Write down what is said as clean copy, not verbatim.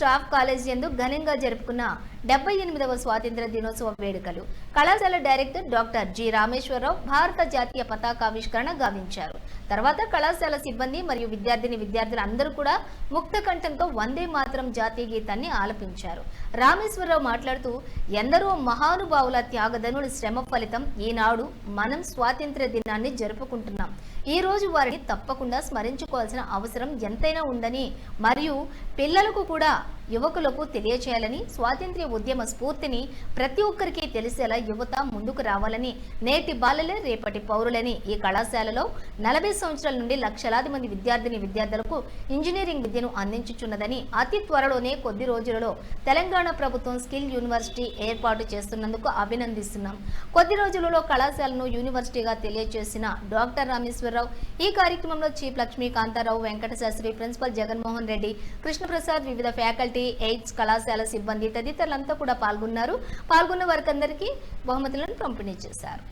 Staff college యందు ఘనంగా జరుపుకున్న 78వ స్వాతంత్ర దినోత్సవ వేడుకలు. కళాశాల డైరెక్టర్ డాక్టర్ జి రామేశ్వరరావు భారత జాతీయ పతాకావిష్కరణ గావించారు. తర్వాత కళాశాల సిబ్బంది మరియు విద్యార్థులు అందరూ కూడా ముక్త కంఠంతో వందే మాతరం జాతీయ గీతాన్ని ఆలపించారు. రామేశ్వరరావు మాట్లాడుతూ, ఎందరో మహానుభావుల త్యాగదనుల శ్రమ ఫలితం ఈనాడు మనం స్వాతంత్ర దినాన్ని జరుపుకుంటున్నాం. ఈ రోజు వారిని తప్పకుండా స్మరించుకోవాల్సిన అవసరం ఎంతైనా ఉందని మరియు పిల్లలకు కూడా యువకులకు తెలియచేయాలని, స్వాతంత్ర్య ఉద్యమ స్ఫూర్తిని ప్రతి ఒక్కరికి తెలిసేలా యువత ముందుకు రావాలని, నేటి బాలలే రేపటి పౌరులని ఈ కళాశాలలో 40 సంవత్సరాల నుండి లక్షలాది మంది విద్యార్థులకు ఇంజనీరింగ్ విద్యను అందించుచున్నదని, అతి త్వరలోనే కొద్ది రోజులలో తెలంగాణ ప్రభుత్వం స్కిల్ యూనివర్సిటీ ఏర్పాటు చేస్తున్నందుకు అభినందిస్తున్నాం. కొద్ది రోజులలో కళాశాలను యూనివర్సిటీగా తెలియజేసిన డాక్టర్ రామేశ్వరరావు ఈ కార్యక్రమంలో చీఫ్ లక్ష్మీకాంతారావు, వెంకట శాస్త్రి, ప్రిన్సిపల్ జగన్మోహన్ రెడ్డి, కృష్ణప్రసాద్, వివిధ ఫ్యాకల్టీ, ఎయిడ్స్ కళాశాల సిబ్బంది తదితరులంతా కూడా పాల్గొన్న వారికందరికీ బహుమతులను పంపిణీ చేశారు.